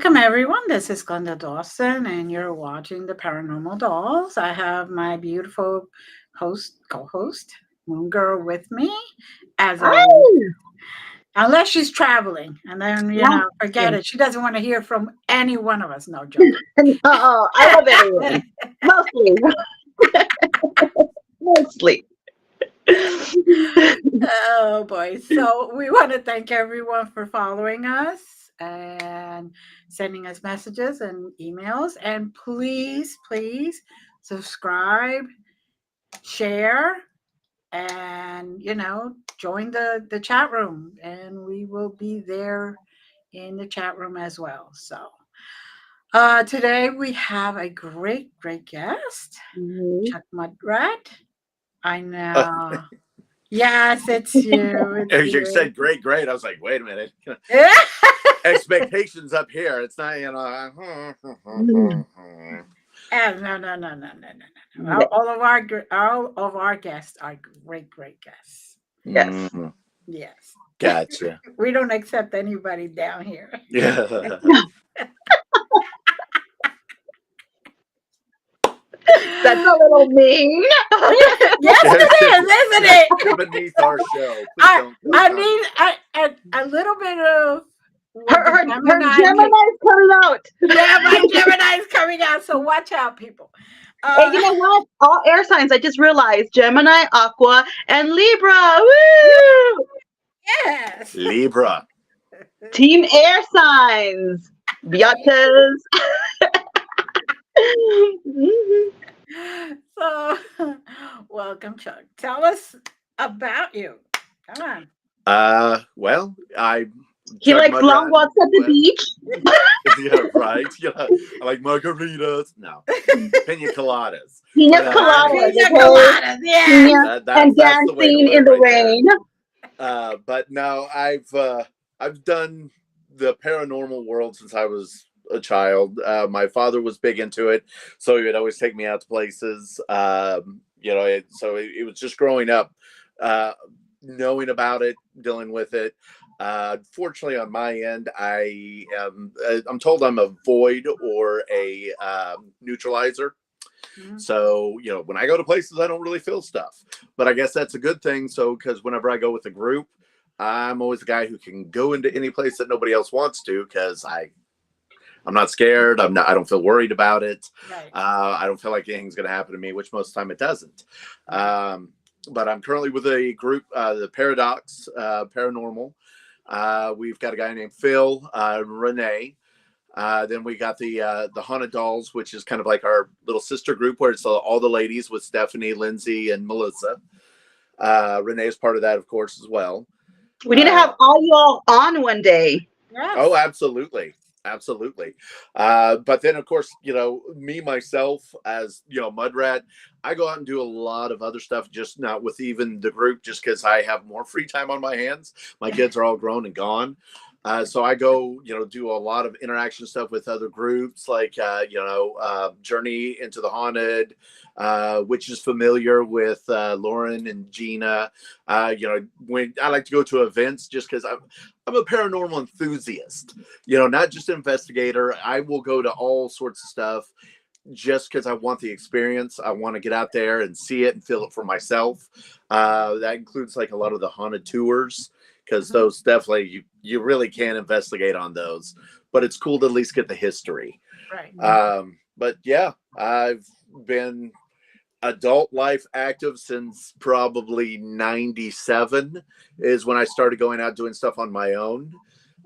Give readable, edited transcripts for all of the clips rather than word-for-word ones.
Welcome, everyone. This is Glenda Dawson, and you're watching the Paranormal Dolls. I have my beautiful co-host, Moongirl, with me, as always. Oh, Unless she's traveling, and then yeah. forget it. She doesn't want to hear from any one of us. No joking. No, I love everyone. Mostly. Mostly. Oh boy. So we want to thank everyone for following us and sending us messages and emails. And please subscribe, share, and join the chat room. And we will be there in the chat room as well. So today we have a great guest, Mhm. Chuck Mudrat. I know. Yes, it's you. It's As you you. said, great. I was like, wait a minute. Yeah. Expectations up here. It's not, Mm. No. Yeah. All of our guests are great guests. Yes. Yes. Gotcha. We don't accept anybody down here. Yeah. That's a little mean. Yes, it is, isn't You're it? beneath our show. Please I don't. I need a little bit of what the Her Gemini. Gemini's coming out. Yeah, my Gemini is coming out, so watch out, people. And you know what? All air signs, I just realized Gemini, Aqua, and Libra. Woo! yes. Libra. Team air signs. Biatches. Mhm. So, welcome, Chuck. Tell us about you. Come on. Well, He Chuck likes long Mudrat walks at the Webb. beach. Yeah, right. Yeah, I like margaritas. No, pina coladas. Pina But coladas, Pina okay? coladas, yes. Pina and that's the way to dancing in live the right there. rain. But no, I've done the paranormal world since I was a child. My father was big into it, so he would always take me out to places. So it was just growing up, uh, knowing about it, dealing with it. Fortunately, on my end, I'm told I'm a void or a neutralizer. Mhm. So, when I go to places, I don't really feel stuff. But I guess that's a good thing. So, because whenever I go with a group, I'm always the guy who can go into any place that nobody else wants to because I'm not scared. I don't feel worried about it. Right. I don't feel like anything's going to happen to me, which most of the time it doesn't. But I'm currently with a group, the Paradox Paranormal. We've got a guy named Phil, Renee. Then we got the Haunted Dolls, which is kind of like our little sister group where it's all the ladies with Stephanie, Lindsay, and Melissa. Renee is part of that, of course, as well. We need to have all y'all on one day. Yes. Oh, absolutely. Absolutely. But then, of course, me, myself, as, Mudrat, I go out and do a lot of other stuff, just not with even the group, just because I have more free time on my hands. My kids are all grown and gone. So I go, do a lot of interaction stuff with other groups, like, Journey into the Haunted, which is familiar with Lauren and Gina. When I like to go to events, just because I'm a paranormal enthusiast, not just an investigator. I will go to all sorts of stuff just because I want the experience. I want to get out there and see it and feel it for myself. That includes like a lot of the haunted tours, because those definitely you really can investigate on those, but it's cool to at least get the history. Right. But yeah, I've been adult life active since probably 97 is when I started going out doing stuff on my own.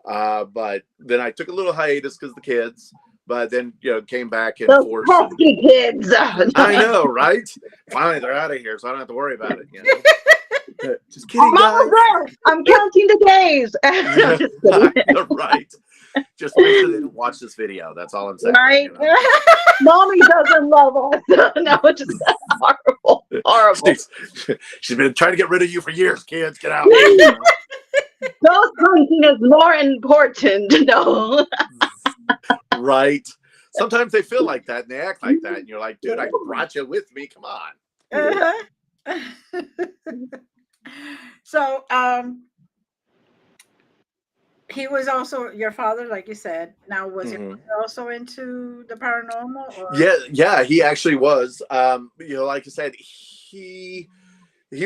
But then I took a little hiatus because the kids, but then, came back in Those force. pesky kids. I know, right? Finally, they're out of here, so I don't have to worry about it. Just kidding, Mama guys. Bear, I'm counting the days. Yeah, Just kidding. right. Just make sure they don't watch this video. That's all I'm saying. Right? Mommy doesn't love us. No, it's just horrible. Horrible. She's been trying to get rid of you for years, kids. Get out. Ghost hunting is more important. No. Right. Sometimes they feel like that and they act like that. And you're like, dude, I brought you with me. Come on. So, he was also your father, like you said. Now, was your Mhm. father also into the paranormal, or? Yeah, he actually was. Like I said, he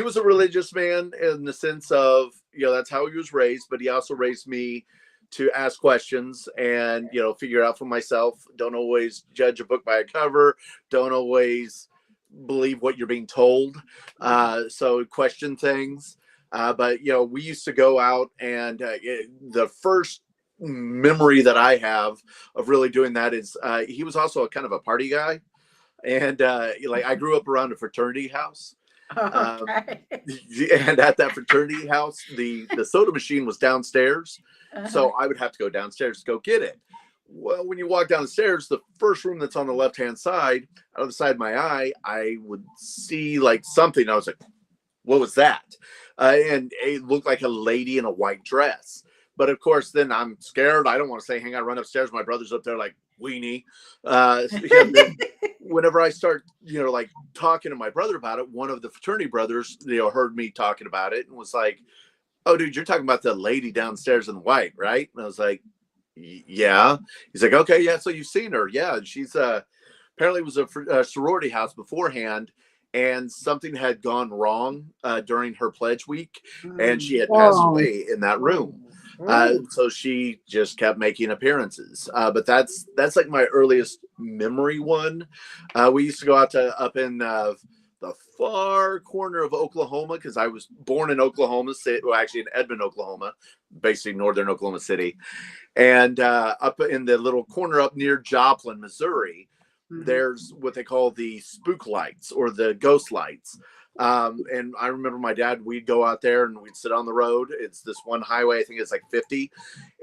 was a religious man in the sense of, that's how he was raised, but he also raised me to ask questions and, figure out for myself. Don't always judge a book by a cover. Don't always believe what you're being told. So question things. But, we used to go out and the first memory that I have of really doing that is he was also a kind of a party guy. And like I grew up around a fraternity house. Um, Okay. and at that fraternity house, the soda machine was downstairs, Uh-huh. so I would have to go downstairs to go get it. Well, when you walk down the stairs, the first room that's on the left hand side, out of the side of my eye, I would see like something. I was like, "What was that?" And it looked like a lady in a white dress. But of course, then I'm scared. I don't want to say, "Hang on, run upstairs." My brother's up there like weenie. And then whenever I start, like talking to my brother about it, one of the fraternity brothers, heard me talking about it and was like, "Oh, dude, you're talking about the lady downstairs in white, right?" And I was like, "Yeah." He's like, "Okay, yeah. So you've seen her? Yeah. And she's apparently it was a sorority house beforehand, and something had gone wrong during her pledge week, and she Mm. had passed Oh, away in that room." Ooh. So she just kept making appearances. But that's like my earliest memory one. We used to go out to up in the far corner of Oklahoma because I was born in Oklahoma City, well, actually in Edmond, Oklahoma, basically northern Oklahoma City, and up in the little corner up near Joplin, Missouri. Mhm. There's what they call the spook lights or the ghost lights. And I remember my dad, we'd go out there and we'd sit on the road. It's this one highway, I think it's like 50.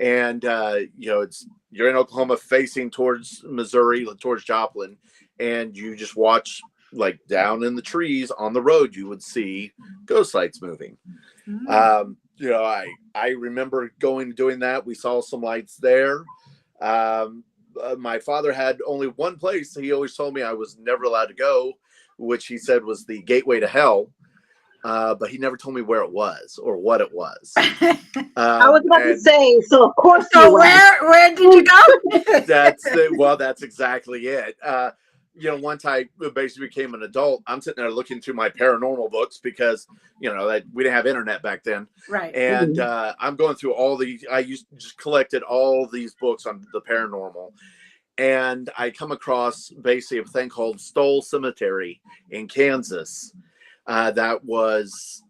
And, you're in Oklahoma facing towards Missouri, towards Joplin. And you just watch like down in the trees on the road, you would see ghost lights moving. Mm. I remember going and doing that. We saw some lights there. My father had only one place he always told me I was never allowed to go, which he said was the gateway to hell. But he never told me where it was or what it was. I was about to And say, so of course you So went. where did you go? that's exactly it. Once I basically became an adult, I'm sitting there looking through my paranormal books because that we didn't have internet back then, Right. and Mhm. I'm going through all these. I just collected all these books on the paranormal, and I come across basically a thing called Stoll Cemetery in Kansas that was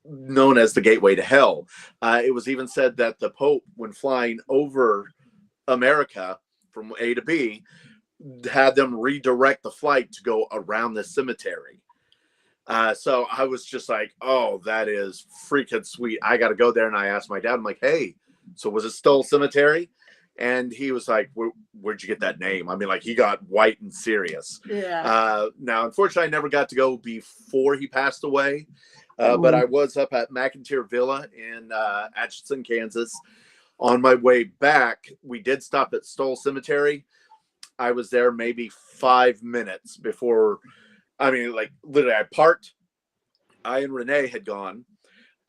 known as the gateway to hell. It was even said that the Pope, when flying over America from A to B, had them redirect the flight to go around the cemetery. So I was just like, "Oh, that is freaking sweet. I got to go there." And I asked my dad, I'm like, "Hey, so was it Stoll Cemetery?" And he was like, "Where'd you get that name?" I mean, like, he got white and serious. Yeah. Now, unfortunately, I never got to go before he passed away. But Oh. I was up at McIntyre Villa in Atchison, Kansas. On my way back, we did stop at Stoll Cemetery. I was there maybe 5 minutes before. I mean, like literally, I parked. I and Renee had gone.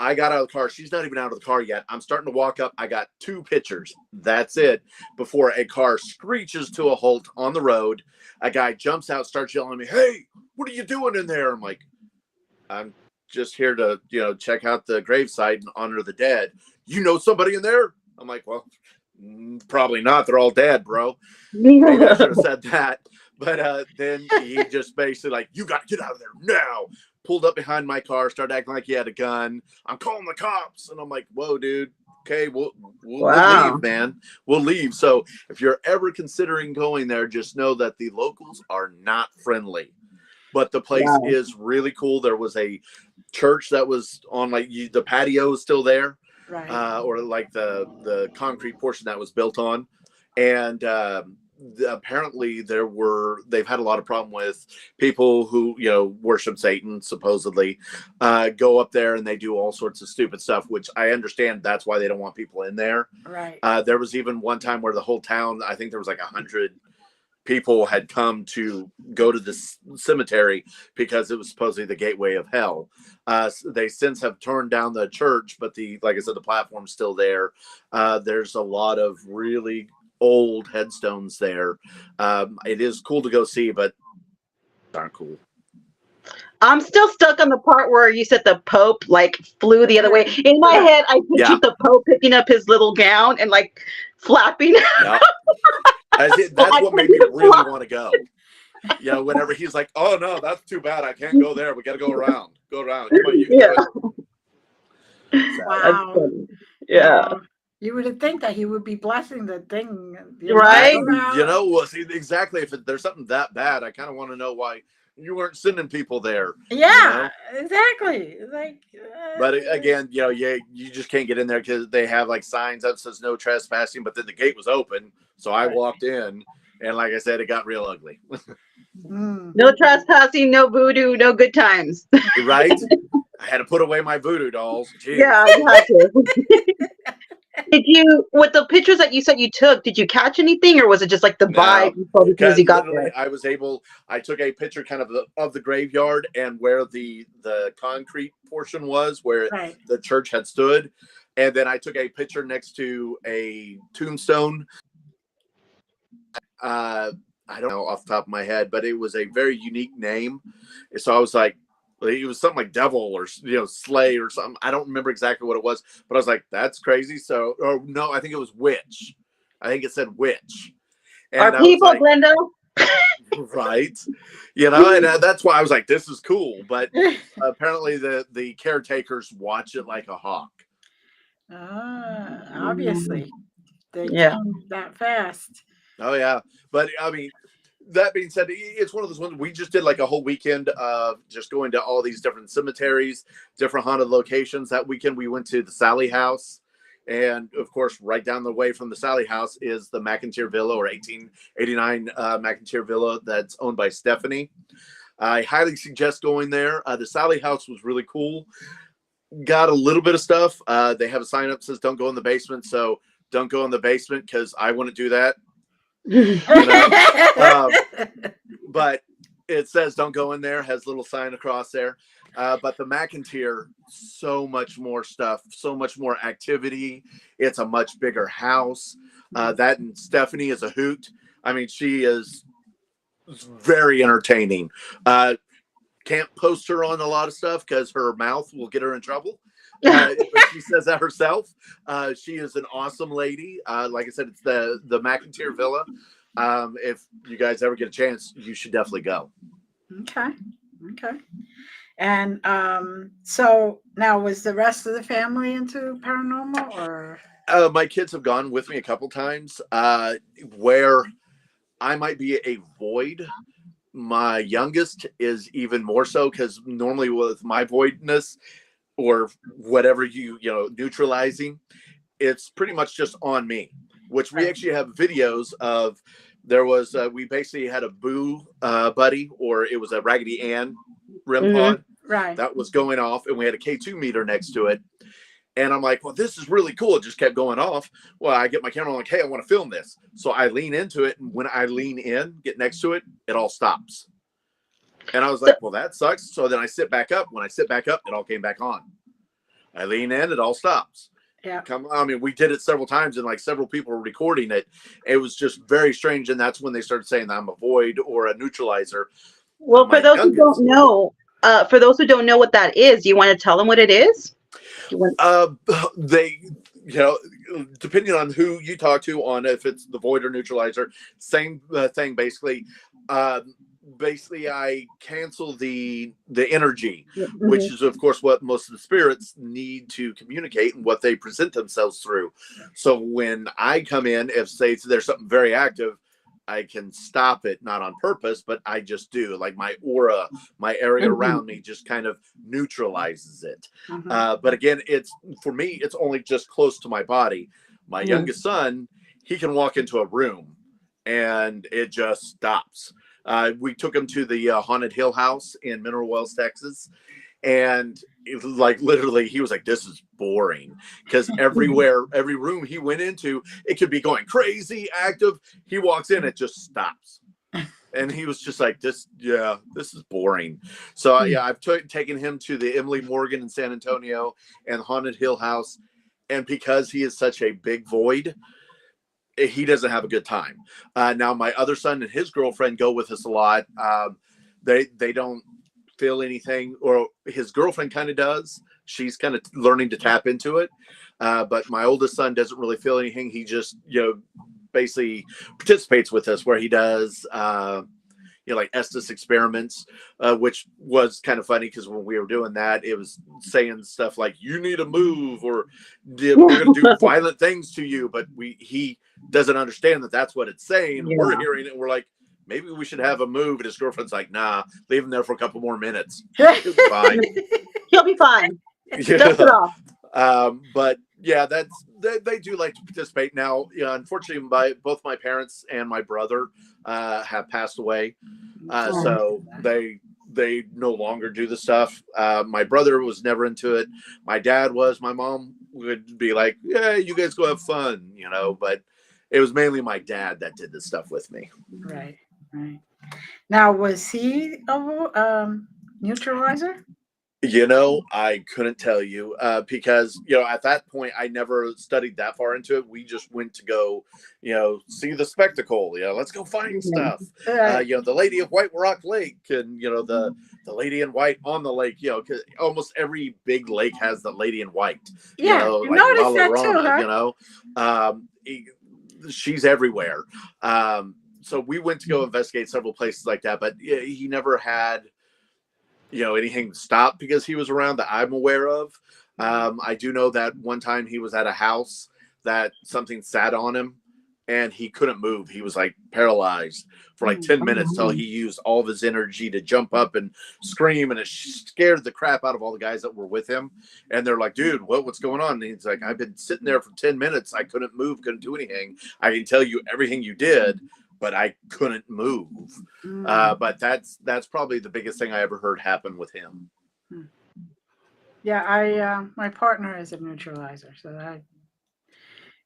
I got out of the car. She's not even out of the car yet. I'm starting to walk up. I got 2 pictures. That's it. Before a car screeches to a halt on the road, a guy jumps out, starts yelling at me, "Hey, what are you doing in there?" I'm like, "I'm just here to, check out the gravesite and honor the dead." "You know somebody in there?" I'm like, "Well, probably not. They're all dead, bro." Maybe I should have said that. But then he just basically like, "You got to get out of there now." Pulled up behind my car, started acting like he had a gun. "I'm calling the cops." And I'm like, "Whoa, dude. Okay, we'll Wow. leave, man. We'll leave." So if you're ever considering going there, just know that the locals are not friendly. But the place Wow. is really cool. There was a church that was on like the patio is still there, Right. or like the concrete portion that was built on, and apparently they've had a lot of problem with people who worship Satan supposedly, go up there and they do all sorts of stupid stuff, which I understand that's why they don't want people in there. Right. There was even one time where the whole town, I think there was like 100 people had come to go to this cemetery because it was supposedly the gateway of hell. They since have torn down the church, but like I said, the platform's still there. There's a lot of really old headstones there. It is cool to go see, but aren't cool. I'm still stuck on the part where you said the Pope like flew the other way. In my head, I pictured the Pope picking up his little gown and like flapping. Yep. That's what made me really want to go. You know, whenever he's like, "Oh no, that's too bad. I can't go there. We got to go around. Go around." You can do it. Wow. Yeah. You would think that he would be blessing the thing, right? You know, well, see, exactly. If there's something that bad, I kind of want to know why you weren't sending people there. Yeah, you know? Exactly. Like, but again, you know, you just can't get in there because they have like signs that says no trespassing. But then the gate was open, so I walked in, and like I said, it got real ugly. No trespassing, no voodoo, no good times. Right? I had to put away my voodoo dolls. Jeez. Yeah, you had to. Did you, with the pictures that you said you took, did you catch anything, or was it just like the vibe because you got there? I took a picture kind of the graveyard and where the concrete portion was, where the church had stood. And then I took a picture next to a tombstone. I don't know off the top of my head, but it was a very unique name. So I was like, it was something like devil or, you know, slay or something. I don't remember exactly what it was, but I was like, that's crazy. So, or no, I think it was witch. I think it said witch. And are people, like, Glenda? Right. You know, and that's why I was like, this is cool. But apparently the caretakers watch it like a hawk. Obviously. They came that fast. Oh, yeah. But I mean, that being said, it's one of those ones we just did like a whole weekend of just going to all these different cemeteries, different haunted locations. That weekend we went to the Sally House. And of course, right down the way from the Sally House is the McIntyre Villa, or 1889 McIntyre Villa, that's owned by Stephanie. I highly suggest going there. The Sally House was really cool. Got a little bit of stuff. They have a sign up that says don't go in the basement. So don't go in the basement because I wouldn't do that. You know? But it says don't go in there, has a little sign across there. But the McIntyre, so much more stuff, so much more activity. It's a much bigger house. That and Stephanie is a hoot. I mean, she is very entertaining. Can't post her on a lot of stuff because her mouth will get her in trouble. But she says that herself. She is an awesome lady. Like I said, it's the McIntyre Villa. If you guys ever get a chance, you should definitely go. Okay. And so now, was the rest of the family into paranormal, or? My kids have gone with me a couple times. Where I might be a void. My youngest is even more so, because normally with my voidness or whatever you know neutralizing, it's pretty much just on me. Which we actually have videos of. There was we basically had a Boo buddy, or it was a Raggedy Ann REM pod that was going off, and we had a K2 meter next to it. And I'm like, well, this is really cool. It just kept going off. Well, I get my camera, I'm like, hey, I want to film this. So I lean into it, and when I lean in, get next to it, it all stops. And I was like, well, that sucks. So then I sit back up. When I sit back up, it all came back on. I lean in, it all stops. Yeah. I mean, we did it several times, and like several people were recording it. It was just very strange. And that's when they started saying that I'm a void or a neutralizer. Well, for those who don't know, what that is, you want to tell them what it is? They, you know, depending on who you talk to on if it's the void or neutralizer, same thing basically. Basically, I cancel the energy, which is of course what most of the spirits need to communicate and what they present themselves through. So when I come in, if say there's something very active, I can stop it, not on purpose, but I just do. Like my aura, my area around me just kind of neutralizes it. But again, for me, it's only just close to my body. My youngest son, he can walk into a room and it just stops. We took him to the Haunted Hill House in Mineral Wells, Texas. And it, like literally, he was like, this is boring, because every room he went into, it could be going crazy, active. He walks in, it just stops. And he was just like, this is boring. So yeah, I've taken him to the Emily Morgan in San Antonio and Haunted Hill House. And because he is such a big void, he doesn't have a good time. Now my other son and his girlfriend go with us a lot. They don't feel anything, or his girlfriend kind of does. She's kind of learning to tap into it. But my oldest son doesn't really feel anything. He just, basically participates with us, where he does, like Estes experiments, which was kind of funny because when we were doing that, it was saying stuff like, you need to move, or we're going to do violent things to you. But he doesn't understand that that's what it's saying. Yeah. We're hearing it. And we're like, maybe we should have a move. And his girlfriend's like, nah, leave him there for a couple more minutes. He'll be fine. He'll be fine. Dust it off. But yeah, they do like to participate now. Unfortunately, both my parents and my brother have passed away, so they no longer do the stuff. My brother was never into it. My dad was. My mom would be like, "Yeah, you guys go have fun," But it was mainly my dad that did this stuff with me. Right. Now, was he a neutralizer? I couldn't tell you because, at that point, I never studied that far into it. We just went to go, see the spectacle. Let's go find stuff. The Lady of White Rock Lake and, the Lady in White on the lake, because almost every big lake has the Lady in White. Yeah, you like noticed that too, huh? She's everywhere. So we went to go investigate several places like that, but he never had anything stopped because he was around that I'm aware of. I do know that one time he was at a house that something sat on him and he couldn't move. He was like paralyzed for like 10 minutes till he used all of his energy to jump up and scream, and it scared the crap out of all the guys that were with him. And they're like, dude, what's going on? And he's like, I've been sitting there for 10 minutes. I couldn't move, couldn't do anything. I can tell you everything you did, but I couldn't move. But that's probably the biggest thing I ever heard happen with him. Yeah, my partner is a neutralizer, so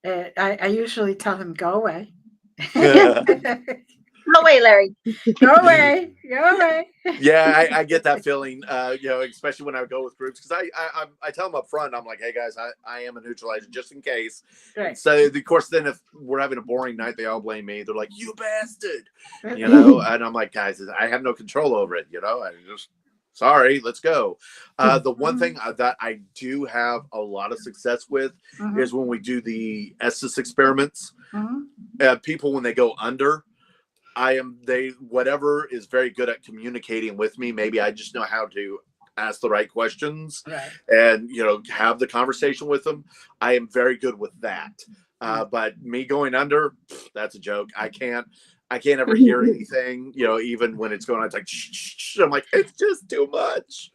I usually tell him, go away. Go away, Larry. Go away. Yeah, I get that feeling, especially when I go with groups, because I tell them up front, I'm like, hey guys, I am a neutralizer just in case. Right. So of course, then if we're having a boring night, they all blame me. They're like, you bastard, and I'm like, guys, I have no control over it. I just, sorry, let's go. The one thing that I do have a lot of success with is when we do the Estes experiments. People, when they go under, whatever is very good at communicating with me. Maybe I just know how to ask the right questions, and have the conversation with them. I am very good with that. But me going under, that's a joke. I can't ever hear anything, even when it's going on. It's like, shh. I'm like, it's just too much.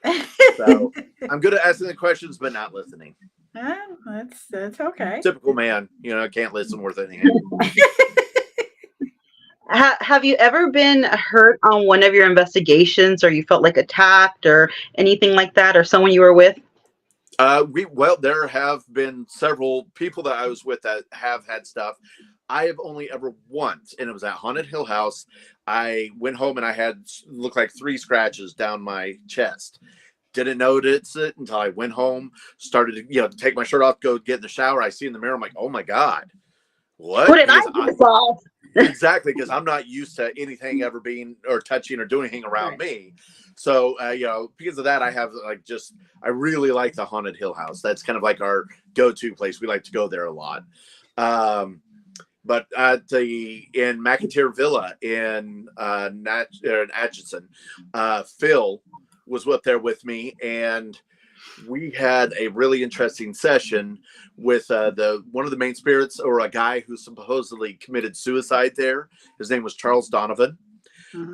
So I'm good at asking the questions, but not listening. That's okay. Typical man, can't listen worth anything. Have you ever been hurt on one of your investigations, or you felt like attacked or anything like that, or someone you were with? There have been several people that I was with that have had stuff. I have only ever once, and it was at Haunted Hill House. I went home and I had looked like 3 scratches down my chest. Didn't notice it until I went home, started to take my shirt off, go get in the shower. I see in the mirror, I'm like, oh my God, what did I do? Exactly, because I'm not used to anything ever being or touching or doing anything around me. So, because of that, I have I really like the Haunted Hill House. That's kind of like our go-to place. We like to go there a lot. But in McIntyre Villa in Atchison, Phil was up there with me, and we had a really interesting session with one of the main spirits, or a guy who supposedly committed suicide there. His name was Charles Donovan. We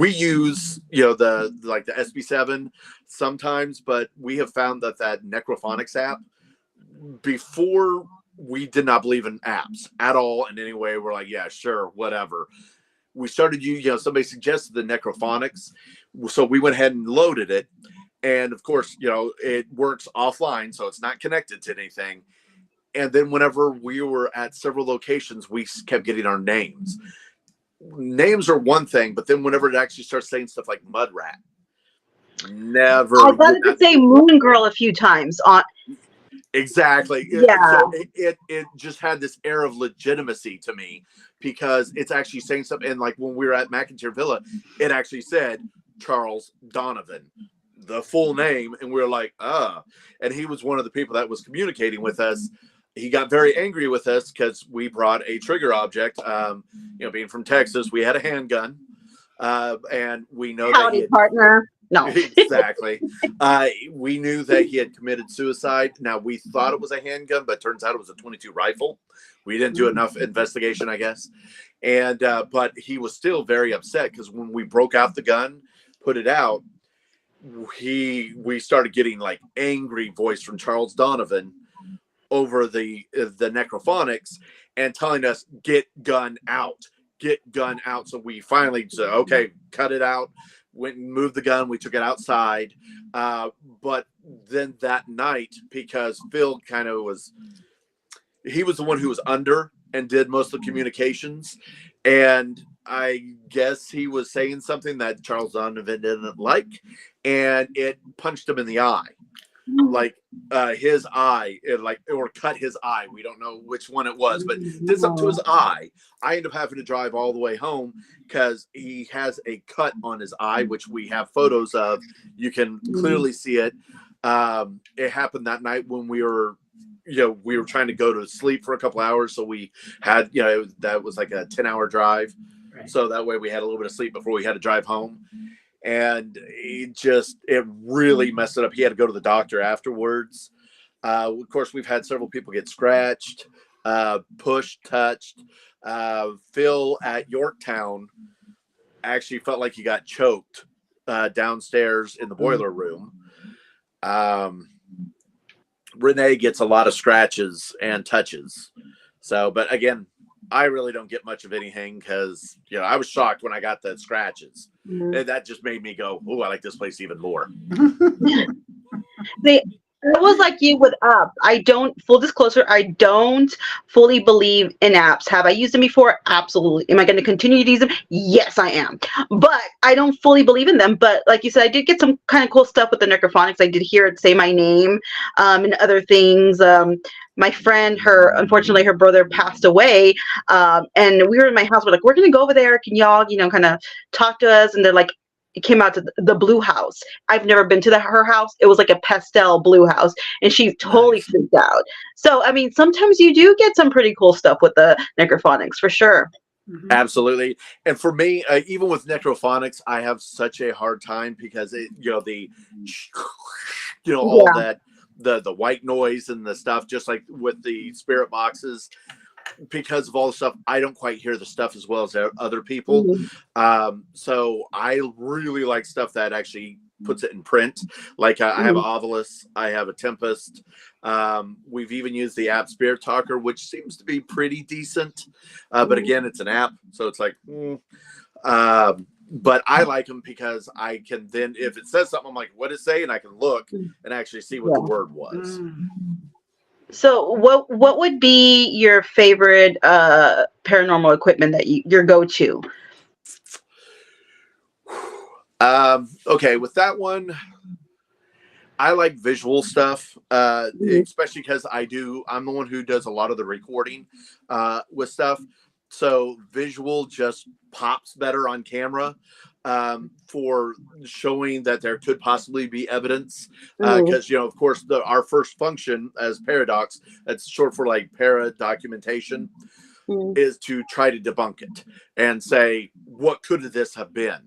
use the SB7 sometimes, but we have found that Necrophonics app, before we did not believe in apps at all in any way. We're like, yeah, sure, whatever. We started somebody suggested the Necrophonics, so we went ahead and loaded it, and of course it works offline, so it's not connected to anything. And then whenever we were at several locations, we kept getting our names. Names are one thing, but then whenever it actually starts saying stuff like Mudrat, never. I got it to say Moongirl a few times on. Exactly. Yeah. So it just had this air of legitimacy to me because it's actually saying something. And like when we were at McIntyre Villa, it actually said Charles Donovan, the full name. And we were like, and he was one of the people that was communicating with us. He got very angry with us because we brought a trigger object. Being from Texas, we had a handgun. And we know Howdy, that partner. No. Exactly. We knew that he had committed suicide. Now, we thought it was a handgun, but turns out it was a .22 rifle. We didn't do enough investigation, I guess. And but he was still very upset because when we broke out the gun, put it out, we started getting like angry voice from Charles Donovan over the necrophonics and telling us, get gun out. So we finally said, okay, cut it out. Went and moved the gun. We took it outside. But then that night, because Phil kind of he was the one who was under and did most of the communications. And I guess he was saying something that Charles Donovan didn't like. And it punched him in the eye. Like his eye, or cut his eye. We don't know which one it was, but did something to his eye. I ended up having to drive all the way home because he has a cut on his eye, which we have photos of. You can clearly see it. It happened that night when we were trying to go to sleep for a couple hours. So we had, that was like a 10-hour drive. Right. So that way we had a little bit of sleep before we had to drive home. And it really messed it up. He had to go to the doctor afterwards. Of course, we've had several people get scratched, pushed, touched. Phil at Yorktown actually felt like he got choked downstairs in the boiler room. Renee gets a lot of scratches and touches. So, but again, I really don't get much of anything because, I was shocked when I got the scratches. And that just made me go, oh, I like this place even more. It was like you with apps. Full disclosure, I don't fully believe in apps. Have I used them before? Absolutely. Am I going to continue to use them? Yes, I am. But I don't fully believe in them. But like you said, I did get some kind of cool stuff with the necrophonics. I did hear it say my name and other things. My friend, unfortunately, her brother passed away. And we were in my house. We're like, we're going to go over there. Can y'all, kind of talk to us? And they're like, it came out to the blue house. I've never been to her house. It was like a pastel blue house, and she totally freaked out. So, I mean, sometimes you do get some pretty cool stuff with the necrophonics, for sure. Absolutely. And for me, even with necrophonics, I have such a hard time because all that, the white noise and the stuff, just like with the spirit boxes. Because of all the stuff, I don't quite hear the stuff as well as other people. So I really like stuff that actually puts it in print. Like I have an Ovilus, I have a Tempest. We've even used the app Spirit Talker, which seems to be pretty decent. But again, it's an app, so it's like, but I like them because I can then, if it says something, I'm like, what does it say? And I can look and actually see what the word was. So what would be your favorite paranormal equipment that your go-to? Okay, with that one, I like visual stuff, especially because I'm the one who does a lot of the recording with stuff. So visual just pops better on camera for showing that there could possibly be evidence. Because, of course, our first function as Paradox, that's short for like para documentation, is to try to debunk it and say, what could this have been?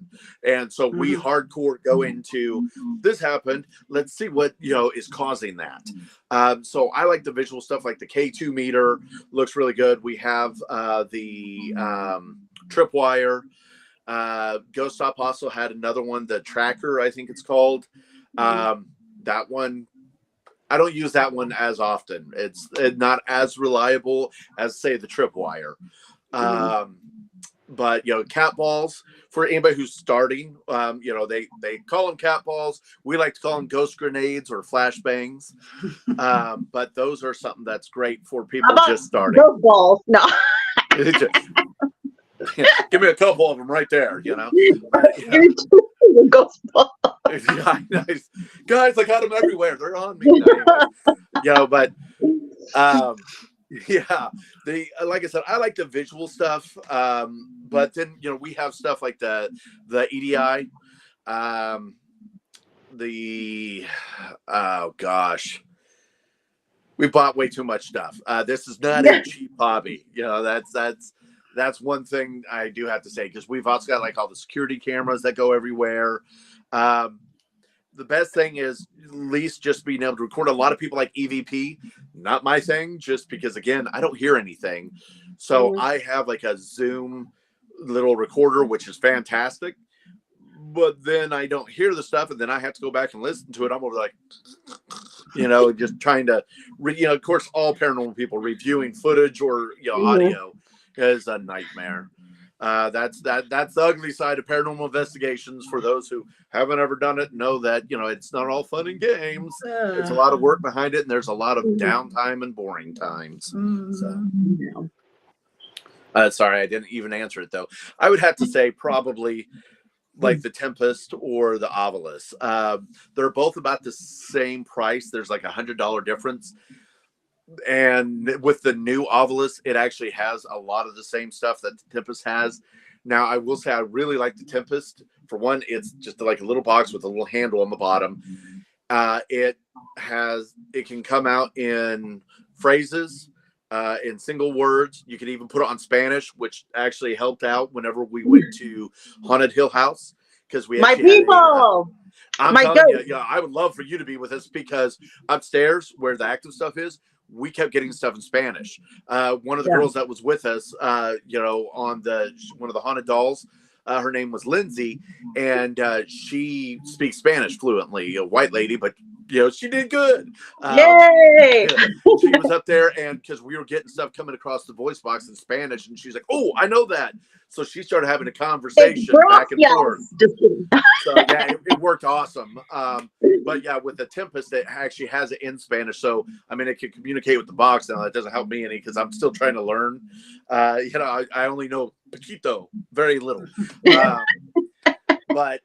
And so we hardcore go into, this happened, let's see what is causing that. So I like the visual stuff, like the K2 meter looks really good. We have the tripwire. Ghost Stop also had another one, the tracker, I think it's called. That one, I don't use that one as often. It's not as reliable as, say, the tripwire. but cat balls for anybody who's starting. They call them cat balls. We like to call them ghost grenades or flashbangs. But those are something that's great for people just starting. Those balls, no. Give me a couple of them right there. Ghost balls. Yeah, nice. Guys, I got them everywhere. They're on me. But yeah, like I said, I like the visual stuff. But then we have stuff like the EDI, oh gosh, we bought way too much stuff. This is not a cheap hobby. That's one thing I do have to say, because we've also got like all the security cameras that go everywhere. The best thing is at least just being able to record. A lot of people like EVP, not my thing, just because, again, I don't hear anything. So I have like a Zoom little recorder, which is fantastic. But then I don't hear the stuff, and then I have to go back and listen to it. I'm over like, just trying to, of course, all paranormal people reviewing footage or, audio is a nightmare. That's the ugly side of paranormal investigations. For those who haven't ever done it, know that it's not all fun and games. It's a lot of work behind it, and there's a lot of downtime and boring times. Sorry, I didn't even answer it though. I would have to say probably like the Tempest or the Ovilus. They're both about the same price. There's like $100 difference. And with the new Ovilus, it actually has a lot of the same stuff that the Tempest has. Now, I will say I really like the Tempest. For one, it's just like a little box with a little handle on the bottom. It can come out in phrases, in single words. You can even put it on Spanish, which actually helped out whenever we went to Haunted Hill House, because we my people. I'm telling you, I would love for you to be with us, because upstairs where the active stuff is, we kept getting stuff in Spanish. One of the girls that was with us, on one of the haunted dolls, her name was Lindsay, and she speaks Spanish fluently. A white lady, but she did good. Yay! She was up there, and because we were getting stuff coming across the voice box in Spanish, and she's like, "Oh, I know that." So she started having a conversation back and forth. So yeah, it worked awesome. But yeah, with the Tempest, it actually has it in Spanish. So I mean, it can communicate with the box now. That doesn't help me any, because I'm still trying to learn. I only know poquito, very little. But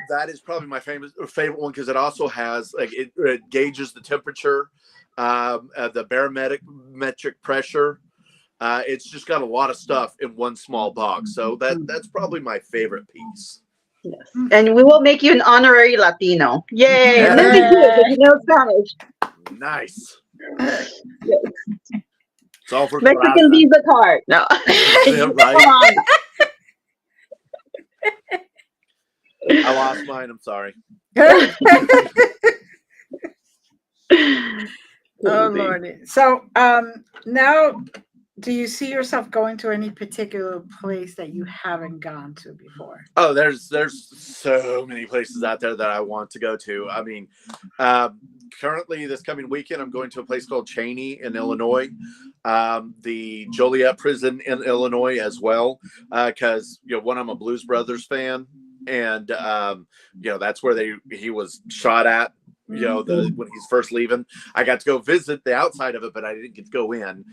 that is probably my favorite one, because it also has it gauges the temperature, the barometric pressure. It's just got a lot of stuff in one small box. So that's probably my favorite piece. Yes. And we will make you an honorary Latino. Yay! Yeah. Lindsay too, because you know Spanish. Nice. Yes. It's all for Mexican Visa card. No. Yeah, right. Come on. I lost mine. I'm sorry. Oh Lordy. So now, do you see yourself going to any particular place that you haven't gone to before? Oh, there's so many places out there that I want to go to. I mean, currently this coming weekend, I'm going to a place called Cheney in Illinois, the Joliet prison in Illinois as well, because I'm a Blues Brothers fan, and that's where he was shot at. When he's first leaving. I got to go visit the outside of it, but I didn't get to go in.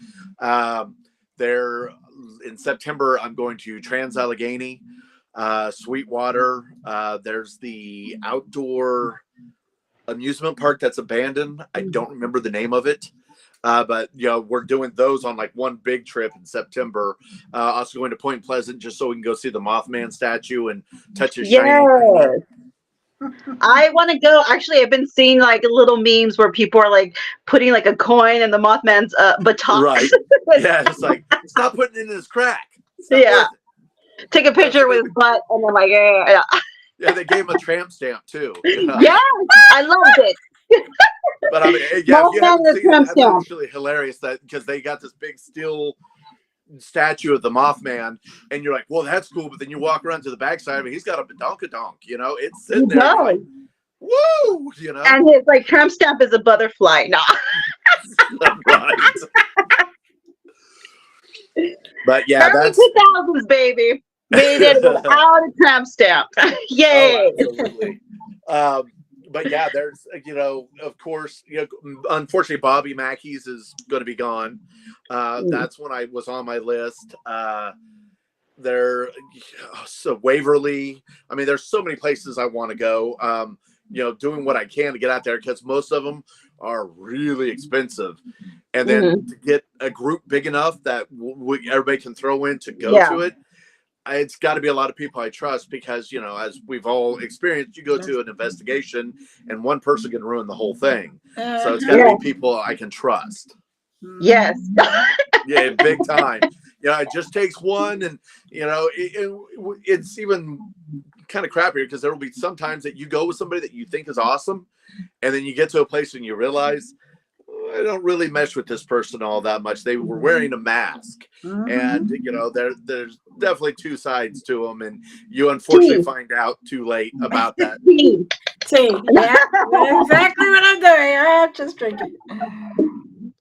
There in September, I'm going to Trans-Allegheny, Sweetwater. There's the outdoor amusement park that's abandoned. I don't remember the name of it. But we're doing those on like one big trip in September. Also going to Point Pleasant, just so we can go see the Mothman statue and touch his shiny. I want to go. Actually, I've been seeing like little memes where people are like putting like a coin in the Mothman's buttocks. Right. Yeah, it's like, stop putting it in his crack. Take a picture with his butt, and then like, yeah. Yeah, they gave him a tramp stamp too. Yes, I loved it. But I mean, yeah, if you haven't seen it, that's actually hilarious, that because they got this big steel statue of the Mothman, and you're like, well, that's cool, but then you walk around to the backside of it, he's got a badonkadonk, it's sitting there like, woo, and his like tramp stamp is a butterfly. No. Right. But yeah, Early that's 2000s, baby. Made it without a tramp stamp. Yay. oh, absolutely. But yeah, there's of course, unfortunately, Bobby Mackey's is going to be gone. That's when I was on my list. There, so Waverly. I mean, there's so many places I want to go. Doing what I can to get out there because most of them are really expensive, and then to get a group big enough that everybody can throw in to go to it. It's got to be a lot of people I trust because, as we've all experienced, you go to an investigation and one person can ruin the whole thing. So it's got to be people I can trust. Yes. Yeah, big time. It just takes one. And, it's even kind of crappier because there will be some times that you go with somebody that you think is awesome. And then you get to a place and you realize, I don't really mesh with this person all that much. They were wearing a mask, and there's definitely two sides to them, and you unfortunately find out too late about that. See, yeah, that's exactly what I'm doing. I'm just drinking.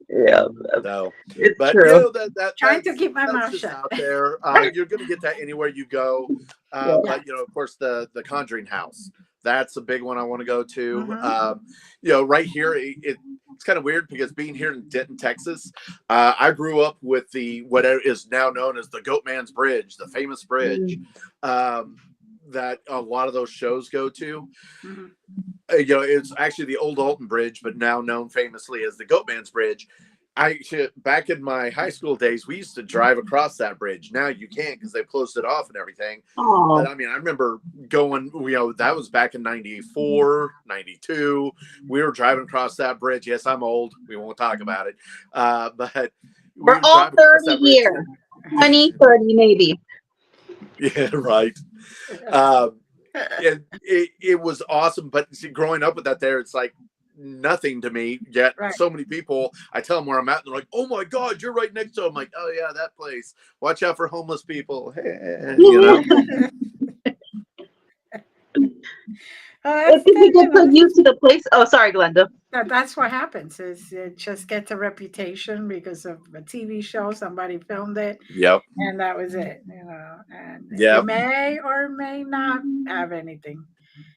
Yeah, So, it's but true. Trying to keep my mouth shut. Out there, you're going to get that anywhere you go. But of course, the Conjuring House. That's a big one I want to go to. Right here, it's kind of weird because being here in Denton, Texas, I grew up with what is now known as the Goatman's Bridge, the famous bridge that a lot of those shows go to. It's actually the old Alton Bridge, but now known famously as the Goatman's Bridge. Back in my high school days, we used to drive across that bridge. Now you can't because they've closed it off and everything. But I mean, I remember going, that was back in 94, 92. We were driving across that bridge. Yes, I'm old. We won't talk about it. But we're all 30 here. 20, 30 maybe. Yeah, right. It was awesome. But see, growing up with that there, it's like, nothing to me yet. So many people, I tell them where I'm at, and they're like, oh my God, you're right next to them. I'm like, oh yeah, that place. Watch out for homeless people. It's because you get so used to the place. Oh, sorry, Glenda. That's what happens is it just gets a reputation because of a TV show. Somebody filmed it. Yep. And that was it, and it may or may not have anything.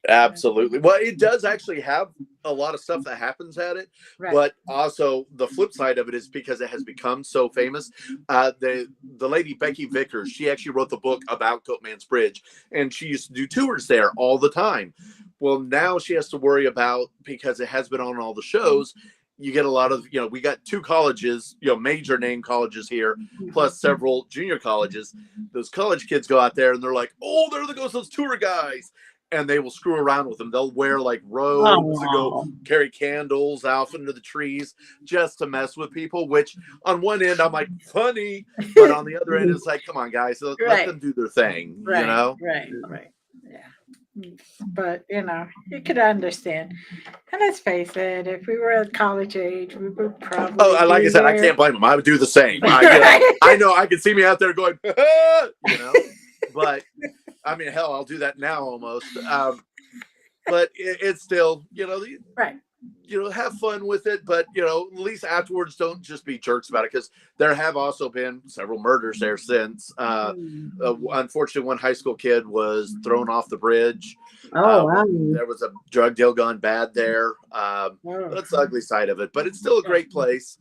Absolutely. Well, it does actually have a lot of stuff that happens at it, but also the flip side of it is because it has become so famous. The lady Becky Vickers, she actually wrote the book about Goatman's Bridge, and she used to do tours there all the time. Well, now she has to worry about, because it has been on all the shows, you get a lot of, we got 2 colleges, major name colleges here, plus several junior colleges. Those college kids go out there and they're like, oh, there goes those tour guys. And they will screw around with them. They'll wear like robes and go carry candles out into the trees just to mess with people, which on one end I'm like, funny, but on the other end it's like, come on guys, let them do their thing, Right. Yeah. But you could understand. And let's face it, if we were at college age, we would probably like I said, I can't blame them. I would do the same. I know I can see me out there going, but I mean, hell, I'll do that now almost. But it's still, have fun with it. But, at least afterwards, don't just be jerks about it, because there have also been several murders there since. Unfortunately, one high school kid was thrown off the bridge. Wow. There was a drug deal gone bad there. That's the ugly side of it, but it's still a great place.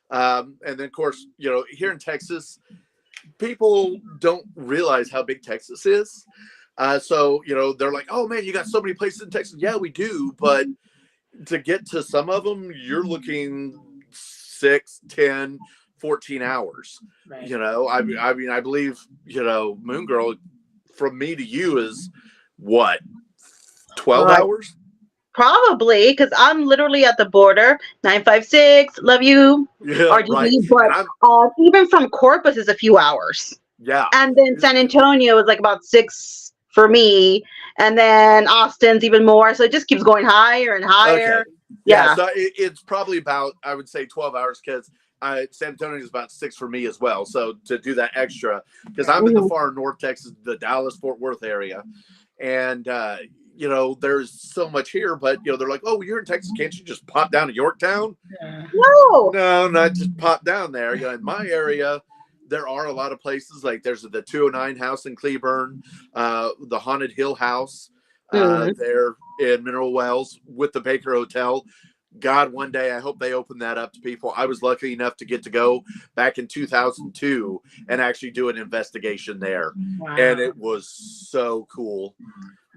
And then, of course, here in Texas, people don't realize how big Texas is. So, they're like, oh man, you got so many places in Texas. Yeah, we do. But to get to some of them, you're looking 6, 10, 14 hours. Right. I mean, I believe, Moongirl, from me to you is what, 12 hours? Probably, because I'm literally at the border. 956, love you. Yeah, RGB, but even from Corpus is a few hours. Yeah. And then San Antonio is like about 6 for me. And then Austin's even more. So it just keeps going higher and higher. Okay. Yeah. So it's probably about, I would say, 12 hours, because San Antonio is about 6 for me as well. So to do that extra, because I'm in the far north Texas, the Dallas-Fort Worth area. And, there's so much here, but they're like, oh, you're in Texas, can't you just pop down to Yorktown? No, not just pop down there. In my area, there are a lot of places, like there's the 209 house in Cleburne, the Haunted Hill House there in Mineral Wells with the Baker Hotel. God, one day I hope they open that up to people. I was lucky enough to get to go back in 2002 and actually do an investigation there. Wow. And it was so cool.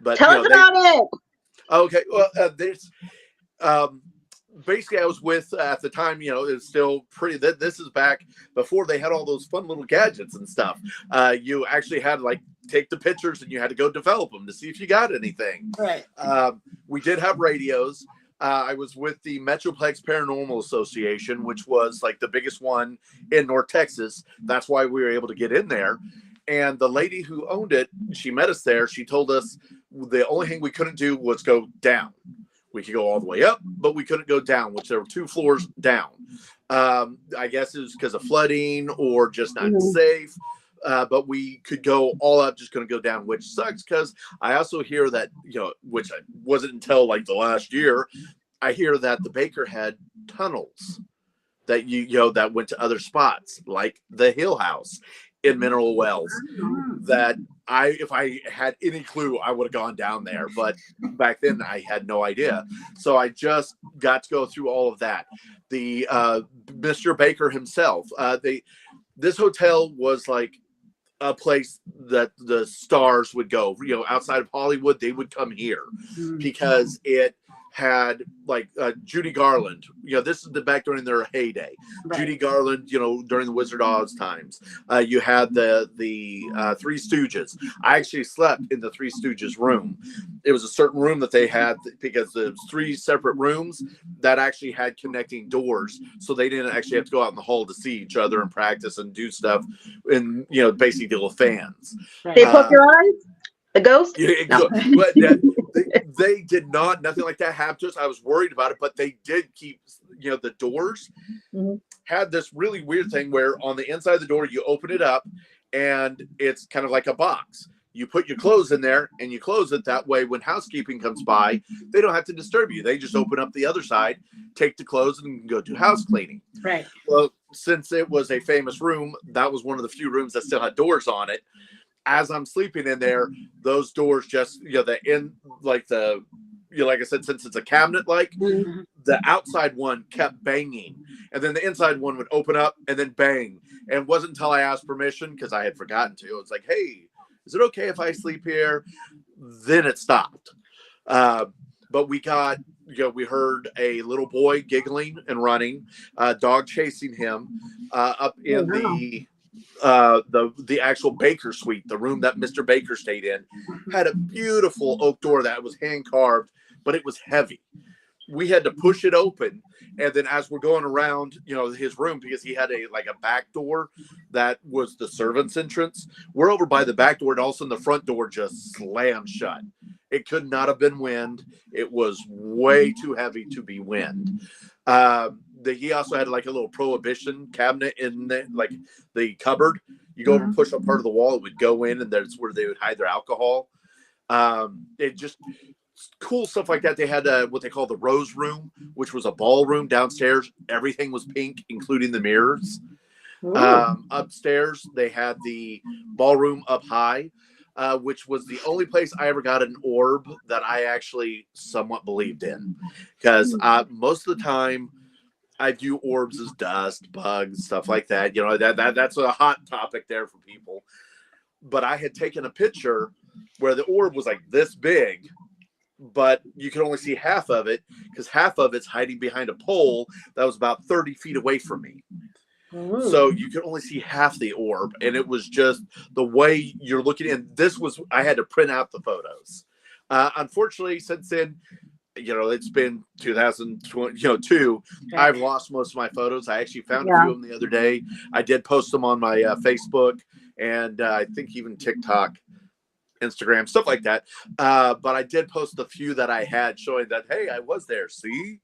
But tell us about it. Okay, well, there's basically I was with at the time, it was still pretty. This is back before they had all those fun little gadgets and stuff. You actually had like take the pictures and you had to go develop them to see if you got anything. Right. We did have radios. I was with the Metroplex Paranormal Association, which was like the biggest one in North Texas. That's why we were able to get in there. And the lady who owned it, she met us there. She told us the only thing we couldn't do was go down. We could go all the way up, but we couldn't go down, which there were 2 floors down. I guess it was because of flooding or just not safe. But we could go all up, just going to go down, which sucks because I also hear that, which wasn't until like the last year, I hear that the Baker had tunnels that that went to other spots, like the Hill House in Mineral Wells, that if I had any clue, I would have gone down there. But back then I had no idea. So I just got to go through all of that. The Mr. Baker himself, this hotel was like a place that the stars would go, outside of Hollywood, they would come here because it had like Judy Garland, this is back during their heyday. Right. Judy Garland, during the Wizard of Oz times. You had the Three Stooges. I actually slept in the Three Stooges room. It was a certain room that they had because there's 3 separate rooms that actually had connecting doors, so they didn't actually have to go out in the hall to see each other and practice and do stuff and basically deal with fans. Right. They put your eyes. The ghost? No. But they did not, nothing like that happened to us. I was worried about it, but they did keep, the doors had this really weird thing where on the inside of the door, you open it up and it's kind of like a box. You put your clothes in there and you close it. That way, when housekeeping comes by, they don't have to disturb you. They just open up the other side, take the clothes and go do house cleaning. Right. Well, since it was a famous room, that was one of the few rooms that still had doors on it. As I'm sleeping in there, those doors just, like I said, since it's a cabinet, the outside one kept banging, and then the inside one would open up and then bang. And it wasn't until I asked permission, because I had forgotten to. It was like, hey, is it okay if I sleep here? Then it stopped. But we got, we heard a little boy giggling and running, dog chasing him up in the actual Baker suite, the room that Mr. Baker stayed in, had a beautiful oak door that was hand carved, but it was heavy. We had to push it open, and then as we're going around, his room, because he had a back door that was the servants' entrance. We're over by the back door, and all of a sudden the front door just slammed shut. It could not have been wind. It was way too heavy to be wind. He also had a little prohibition cabinet in the cupboard. You go over and push up part of the wall, it would go in, and that's where they would hide their alcohol. It just cool stuff like that. They had what they call the Rose Room, which was a ballroom downstairs. Everything was pink, including the mirrors. Upstairs, they had the ballroom up high, which was the only place I ever got an orb that I actually somewhat believed in. Because most of the time, I view orbs as dust, bugs, stuff like that. That's a hot topic there for people. But I had taken a picture where the orb was like this big, but you could only see half of it because half of it's hiding behind a pole that was about 30 feet away from me. Ooh. So you could only see half the orb, and it was just the way you're looking. And I had to print out the photos. Unfortunately, since then, it's been 2022. Okay. I've lost most of my photos. I actually found a few of them the other day. I did post them on my Facebook and I think even TikTok, Instagram, stuff like that. But I did post the few that I had showing that, hey, I was there. See?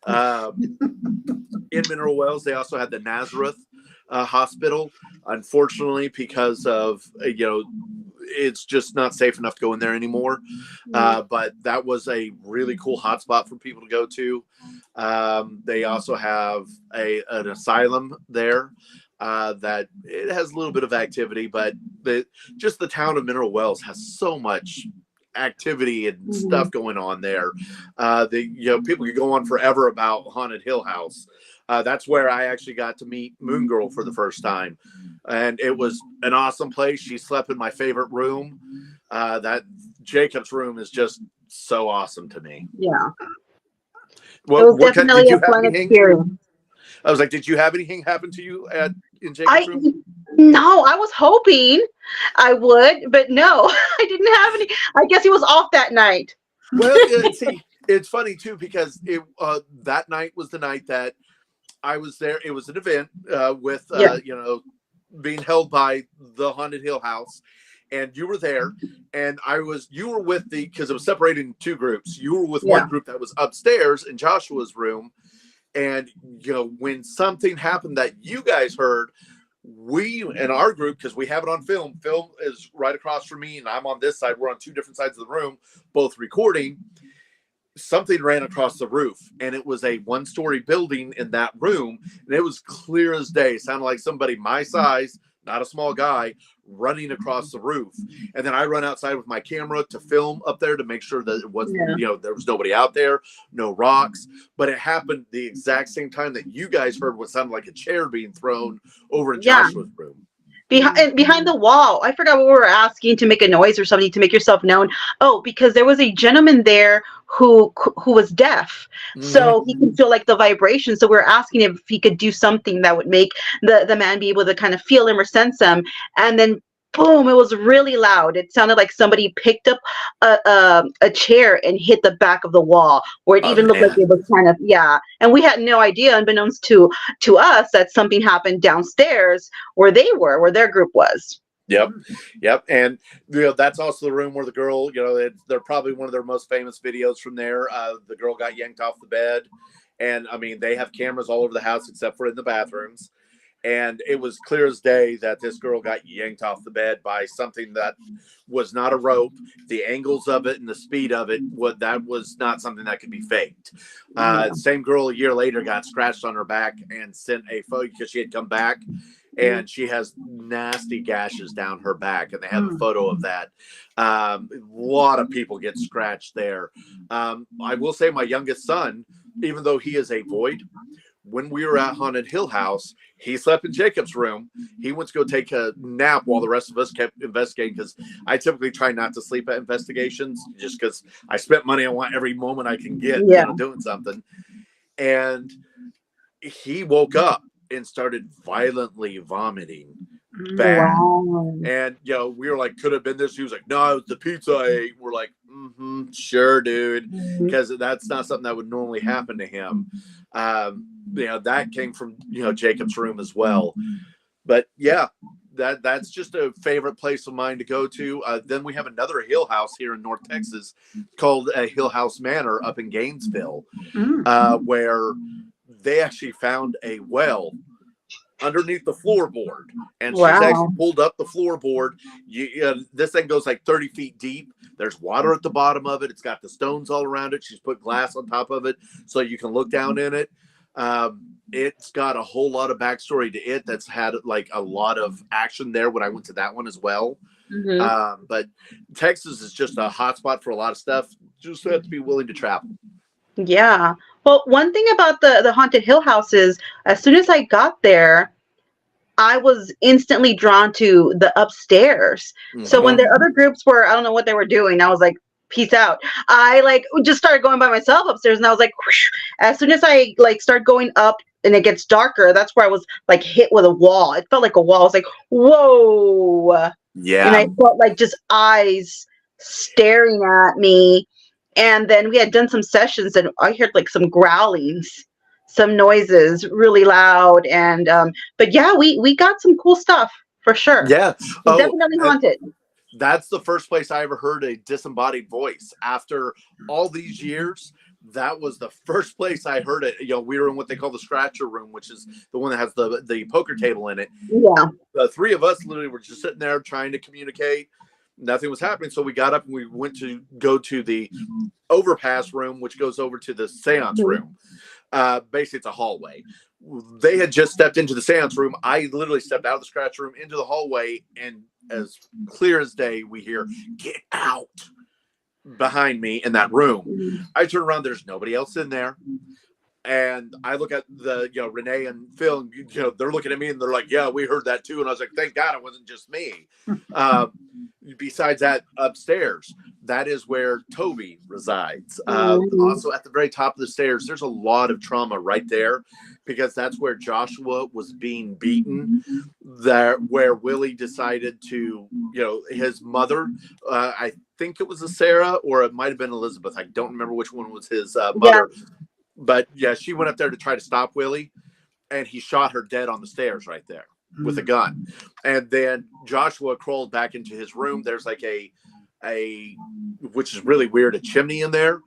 In Mineral Wells, they also had the Nazareth Hospital. Unfortunately, because of, it's just not safe enough to go in there anymore. But that was a really cool hotspot for people to go to. They also have an asylum there. that it has a little bit of activity, but just the town of Mineral Wells has so much activity and stuff going on there. People could go on forever about Haunted Hill House. That's where I actually got to meet Moongirl for the first time, and it was an awesome place. She slept in my favorite room. That Jacob's room is just so awesome to me. Yeah. What, it was what definitely did you a have fun anything? experience. I was like, did you have anything happen to you in Jacob's room? No, I was hoping I would, but no, I didn't have any. I guess he was off that night. Well, see, it's funny too because that night was the night that I was there. It was an event with being held by the Haunted Hill House, and you were there, and you were with because it was separated in two groups. You were with one group that was upstairs in Joshua's room, and when something happened that you guys heard, we in our group, because we have it on film. Film is right across from me, and I'm on this side. We're on two different sides of the room, both recording. Something ran across the roof, and it was a one-story building in that room, and it was clear as day. It sounded like somebody my size, not a small guy, running across the roof. And then I run outside with my camera to film up there to make sure that it wasn't, there was nobody out there, no rocks. But it happened the exact same time that you guys heard what sounded like a chair being thrown over in Joshua's room. Behind the wall. I forgot what we were asking, to make a noise or something, to make yourself known. Oh, because there was a gentleman there who was deaf, so he can feel like the vibration. So we were asking if he could do something that would make the man be able to kind of feel him or sense him. And then boom, it was really loud. It sounded like somebody picked up a chair and hit the back of the wall, where it even looked like it was kind of, and we had no idea, unbeknownst to us, that something happened downstairs where their group was. Yep. And that's also the room where the girl, they're probably one of their most famous videos from there. The girl got yanked off the bed, and I mean, they have cameras all over the house except for in the bathrooms. And it was clear as day that this girl got yanked off the bed by something that was not a rope. The angles of it and the speed of it, that was not something that could be faked. Same girl a year later got scratched on her back and sent a photo because she had come back, and she has nasty gashes down her back, and they have a photo of that. A lot of people get scratched there. I will say my youngest son, even though he is a void, when we were at Haunted Hill House, he slept in Jacob's room. He went to go take a nap while the rest of us kept investigating, because I typically try not to sleep at investigations just because I spent money. I want every moment I can get doing something. And he woke up and started violently vomiting bad. Wow. And we were like, could have been this. He was like, no, it was the pizza I ate. We're like, sure, dude, because that's not something that would normally happen to him. That came from Jacob's room as well. But that's just a favorite place of mine to go to. Then we have another hill house here in North Texas called Hill House Manor up in Gainesville, where they actually found a well underneath the floorboard, and she's actually pulled up the floorboard. This thing goes like 30 feet deep. There's water at the bottom of it. It's got the stones all around it. She's put glass on top of it so you can look down in it. It's got a whole lot of backstory to it that's had like a lot of action there when I went to that one as well. But Texas is just a hot spot for a lot of stuff. Just have to be willing to travel. Yeah. Well, one thing about the Haunted Hill House is, as soon as I got there, I was instantly drawn to the upstairs. So when the other groups were, I don't know what they were doing, I was like, peace out. I just started going by myself upstairs, and I was like, whoosh. As soon as I start going up and it gets darker, that's where I was hit with a wall. It felt like a wall. I was like, whoa. Yeah. And I felt like just eyes staring at me. And then we had done some sessions, and I heard some growlings, some noises really loud. And but we got some cool stuff for sure. Yeah. Definitely haunted. That's the first place I ever heard a disembodied voice. After all these years, that was the first place I heard it. We were in what they call the scratcher room, which is the one that has the poker table in it. Yeah. The three of us literally were just sitting there trying to communicate. Nothing was happening. So we got up and we went to go to the overpass room, which goes over to the seance room. Basically, it's a hallway. they had just stepped into the seance room. I literally stepped out of the scratch room into the hallway, and as clear as day, we hear, "Get out," behind me in that room. I turn around, there's nobody else in there. And I look at the, Renee and Phil, and, they're looking at me and they're like, "Yeah, we heard that too." And I was like, thank God it wasn't just me. Besides that, upstairs, that is where Toby resides. Also at the very top of the stairs, there's a lot of trauma right there, because that's where Joshua was being beaten, there where Willie decided to, his mother, I think it was a Sarah, or it might have been Elizabeth. I don't remember which one was his mother. Yeah. But yeah, she went up there to try to stop Willie, and he shot her dead on the stairs right there with a gun. And then Joshua crawled back into his room. There's like a which is really weird, a chimney in there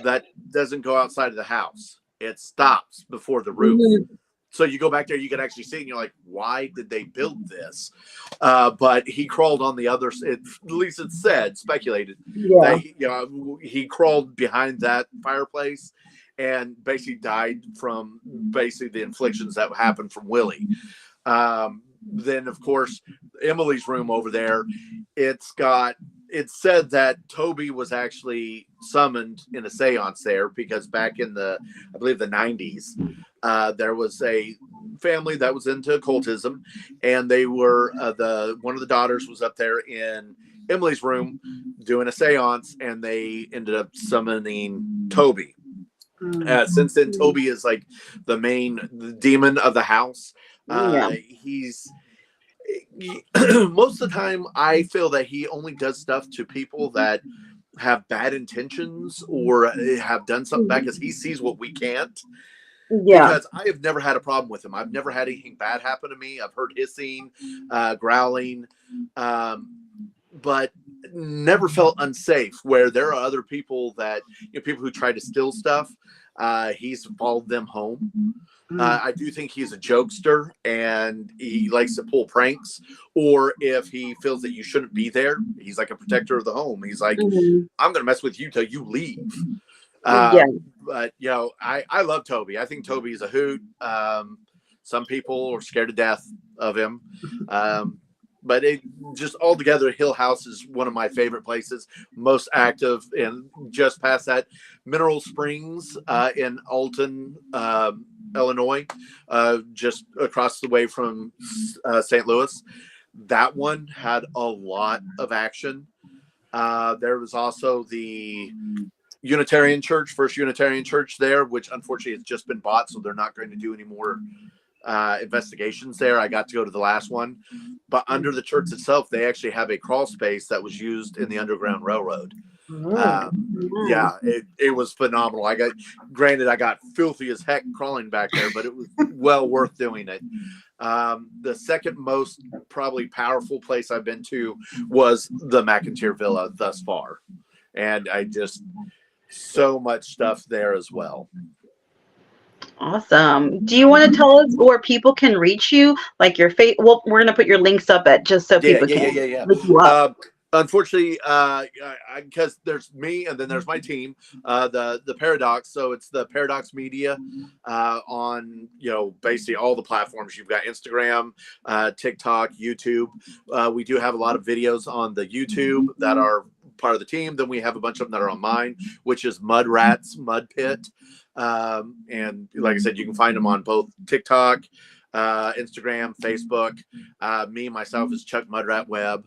that doesn't go outside of the house. It stops before the roof. So you go back there, you can actually see, and you're like, why did they build this? But he crawled on the other, at least it said, speculated, that he crawled behind that fireplace and basically died from basically the inflictions that happened from Willie. Then, of course, Emily's room over there, it said that Toby was actually summoned in a seance there, because back in I believe the 90s, there was a family that was into occultism, and they were, one of the daughters was up there in Emily's room doing a seance, and they ended up summoning Toby. Since then, Toby is like the main demon of the house. He's most of the time, I feel that he only does stuff to people that have bad intentions or have done something bad, because he sees what we can't. Because I have never had a problem with him. I've never had anything bad happen to me. I've heard hissing, growling, but never felt unsafe, where there are other people that, people who try to steal stuff. He's followed them home. I do think he's a jokester, and he likes to pull pranks, or if he feels that you shouldn't be there, he's like a protector of the home. He's like, I'm going to mess with you till you leave. But, I love Toby. I think Toby's a hoot. Some people are scared to death of him. But it just altogether, Hill House is one of my favorite places, most active. And just past that, Mineral Springs in Alton, Illinois, just across the way from St. Louis. That one had a lot of action. There was also the Unitarian Church, First Unitarian Church there, which unfortunately has just been bought, so they're not going to do any more investigations there. I got to go to the last one, but under the church itself, they actually have a crawl space that was used in the Underground Railroad. It was phenomenal. I got filthy as heck crawling back there, but it was well worth doing it. The second most probably powerful place I've been to was the McIntyre Villa thus far, and I just so much stuff there as well. Awesome. Do you want to tell us where people can reach you? Like your well, we're gonna put your links up at just so people can look you up. Unfortunately, because there's me and then there's my team, the Paradox. So it's the Paradox Media on basically all the platforms. You've got Instagram, TikTok, YouTube. We do have a lot of videos on the YouTube that are part of the team. Then we have a bunch of them that are on mine, which is Mudrats Mudpit. And like I said, you can find them on both TikTok, Instagram, Facebook. Myself is Chuck Mudrat Webb.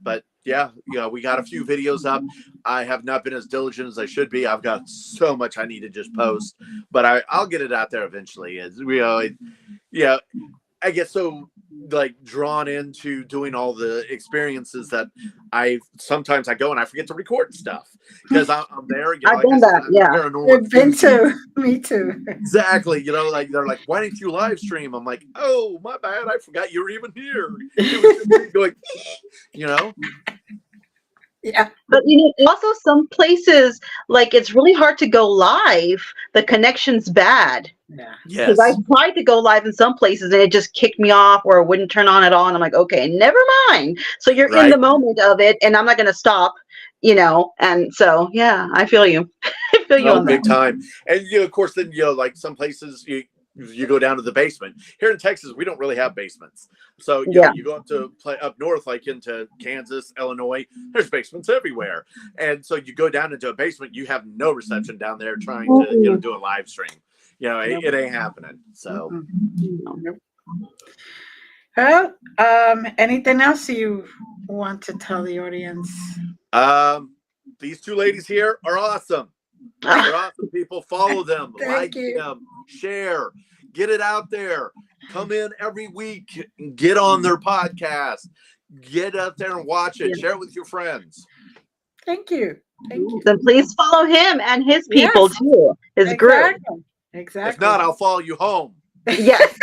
But yeah, we got a few videos up. I have not been as diligent as I should be. I've got so much I need to just post, but I'll get it out there eventually. I get so drawn into doing all the experiences that sometimes I go and I forget to record stuff because I'm there. I've done that. I've been too. Me too. Exactly. They're like, why didn't you live stream? I'm like, oh, my bad. I forgot you were even here. Going, Yeah. But also some places it's really hard to go live. The connection's bad. Yeah. Yes. Because I tried to go live in some places and it just kicked me off or it wouldn't turn on at all. And I'm like, okay, never mind. So you're in the moment of it and I'm not going to stop, and so, yeah, I feel you. I feel you on big that. time. And, of course, then, some places you go down to the basement. Here in Texas, we don't really have basements. So you Yeah. know, you go up north, like into Kansas, Illinois, there's basements everywhere. And so you go down into a basement, you have no reception down there trying to, you know, do a live stream. You know, it ain't happening. So Nope. Well, anything else you want to tell the audience? these two ladies here are awesome. They're awesome people. Follow them, Thank like you. them, share, get it out there. Come in every week, get on their podcast, get out there and watch it. Share it with your friends. Thank you. Thank you. Then please follow him and his people Yes. too. His group. Exactly. If not, I'll follow you home. Yes.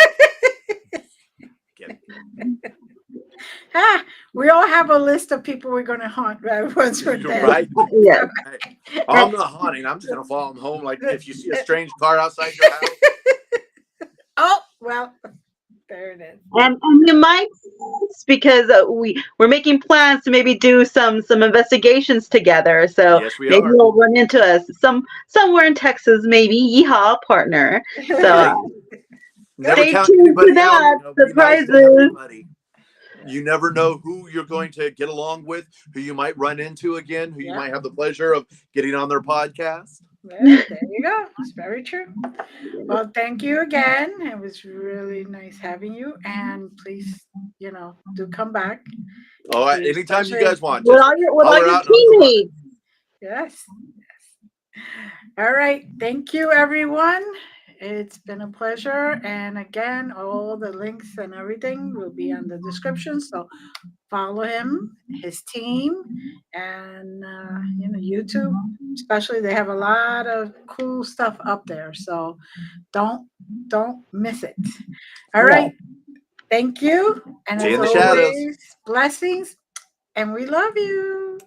Get it. We all have a list of people we're going to haunt once we're You're dead. right. Yes. Hey, I'm not haunting. I'm just gonna follow them home. Like if you see a strange car outside your house. Oh, well, there it is. And you might, because we're making plans to maybe do some investigations together. So Yes, we maybe are. we'll run into us somewhere in Texas, maybe. Yeehaw, partner. So Never stay count tuned anybody for out. that. You know, be nice to Surprises. everybody. You never know who you're going to get along with, who you might run into again, who you might have the pleasure of getting on their podcast. Well, there you go. It's very true. Well, thank you again. It was really nice having you. And please, you know, do come back. Oh, anytime you guys want. With Just all your holler out and I'll go teammates. Yes. All right. Thank you, everyone. It's been a pleasure. And again, all the links and everything will be on the description. So follow him, his team, and you know, YouTube. Especially, they have a lot of cool stuff up there. So don't miss it. All right. Thank you. And See you as in the shadows. always, blessings. And we love you.